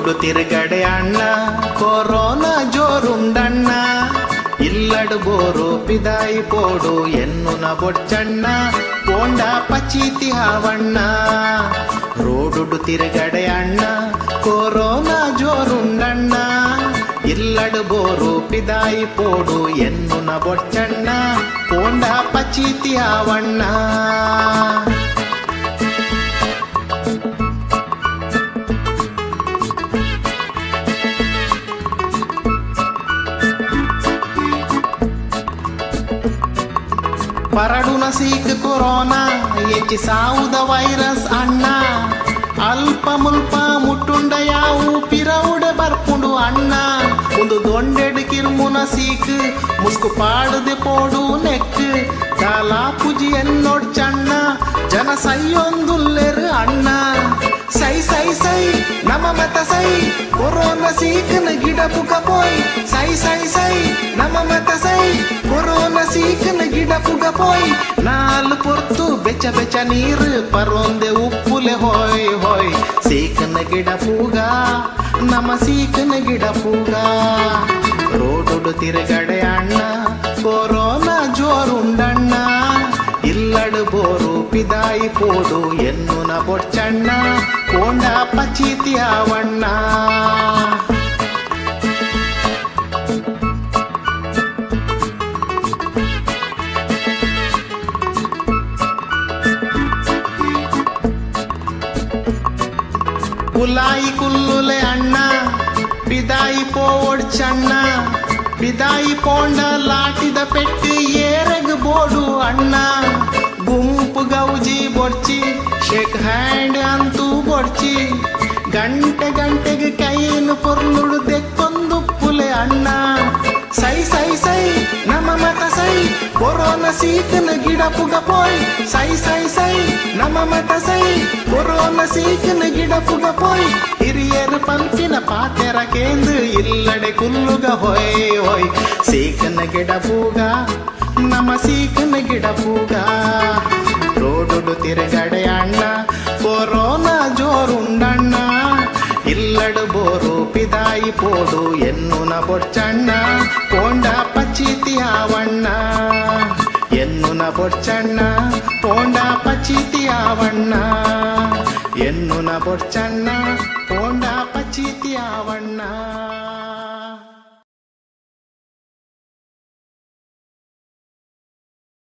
road ತಿರುಗಡೆ ಅಣ್ಣ corona ಜೋರುಂಡಣ್ಣ ಇಲ್ಲಡು bore ಪಿದಾಯಿ ಪೋಡು ಎನ್ನುನ ಬೊಚ್ಚಣ್ಣ ಪೋಂಡ ಪಚೀತಿ ಹಾವಣ್ಣ road ತಿರುಗಡೆ ಅಣ್ಣ ಕೊರೋನಾ ಜೋರುಂಡಣ್ಣ ಇಲ್ಲಡು ಬೋರು ಪಿದಾಯಿ ಪೋಡು ಎನ್ನುನ ಬೊಚ್ಚಣ್ಣ ಪೋಂಡ ಪಚೀತಿ ಹಾವಣ್ಣ ಪರಡುನ ಸೀಕ್ ಕೊರೋನಾ ಹೆಚ್ಚಿ ಸಾವುದ ವೈರಸ್ ಅಣ್ಣ ಅಲ್ಪ ಮುಲ್ಪ ಮುಟ್ಟುಂಡ ಯಾವು ಪಿರವುಡ ಬರ್ಪುಂಡು ಅಣ್ಣ ಒಂದು ದೊಂಡೆಡು ಕಿರ್ಮುನ ಸೀಕ್ ಮುಸ್ಕು ಪಾಡದೆ ಪೋಡು ನೆಕ್ ಕಾಲಾ ಪುಜಿ ಎನ್ನೋಡ್ ಚಣ್ಣ ಜನ ಸೈಯೊಂದುಲ್ಲೆರು ಅಣ್ಣ ಸೈ ಸೈ ಸೈ ನಮ ಮತ ಸೈ ಕೊರೋನಾ ಸೀಕನ ಗಿಡ ಪುಕ ಪೋಯ್ ಸೈ ಸೈ ಸೈ ನಮ ಮತ ಸೈ ಕೊರೋನಾ ಸೀಕನ ಗಿಡ ಪುಗ ಪೋಯ್ ನಾಲ್ ಪೊರ್ತು ಬೆಚ್ಚ ಬೆಚ್ಚ ನೀರು ಪರೊಂದೆ ಉಪ್ಪುಲೆ ಹೋಯ್ ಹೋಯ್ ಸೀಕನ ಗಿಡ ಪೂಗ ನಮ ಸೀಕನ ಗಿಡ ಪೂಗ ರೋಡು ತಿರುಗಡೆ ಅಣ್ಣ ಕೊರೋನಾ ಜೋರುಂಡಣ್ಣ ಇಲ್ಲಡು ಬೋರು ಪಿದಾಯಿ ಪೋಡು ಎನ್ನುನ ಬೊಚ್ಚಣ್ಣ ಕೋಂಡ ಪಚೀತಿ ಆವಣ್ಣ ಕುಲಾಯಿ ಕುಲ್ಲುಲೆ ಅಣ್ಣ ಪಿದಾಯಿ ಪೋಡ್ಚಣ್ಣ ಪಿದಾಯಿ ಪೋಂಡ ಲಾಟಿದ ಪೆಟ್ಟು ಏರೆಗ್ ಬೋಡು ಅಣ್ಣ ಗುಂಪು ಗೌಜಿ ಬೊಡ್ಚಿ ಶೇಕ್ ಹ್ಯಾಂಡ್ ಅಂತೂ ಬೊಡ್ಚಿ ಗಂಟೆ ಗಂಟೆಗೆ ಕೈನು ಪೊರ್ಲುಡು ದೆಕ್ಕೊಂದು ಪುಲೆ ಅಣ್ಣ ಸೈ ಸೈ ಸೈ ನಮ ಮತ ಸೈ ಕೊರೋನಾ ಸೀಕನ ಗಿಡ ಪುಗ ಪೋಯ್ ಸೈ ಸೈ ಸೈ ನಮ ಮತ ಸೈ ಕೊರೋನಾ ಸೀಕನ ಗಿಡ ಪುಗ ಪೋಯ್ ಹಿರಿಯರು ಪಂಪಿನ ಪಾತೆರ ಕೇಂದ್ರ ಇಲ್ಲಡೆ ಕುಲ್ಲುಗ ಹೋಯ್ ಹೋಯ್ ಸೀಕನ ಗಿಡ ಪೂಗ ನಮ ಸೀಕನ ಗಿಡ ಪೂಗ ರೋಡು ತಿರುಗಡೆ ಅಣ್ಣ ಕೊರೋನಾ ಜೋರುಂಡಣ್ಣ ಇಲ್ಲಡು ಬೋರು ಪಿದಾಯಿ ಪೋಡು ಎನ್ನುನ ಬೊಚ್ಚಣ್ಣ ಪೋಂಡ ಪಚೀತಿ ಆವಣ್ಣ ಎನ್ನುನ ಬೊಚ್ಚಣ್ಣ ಪೋಂಡ ಪಚೀತಿ ಆವಣ್ಣ ಎನ್ನುನ ಬೊಚ್ಚಣ್ಣ ಪೋಂಡ ಪಚೀತಿ ಆವಣ್ಣ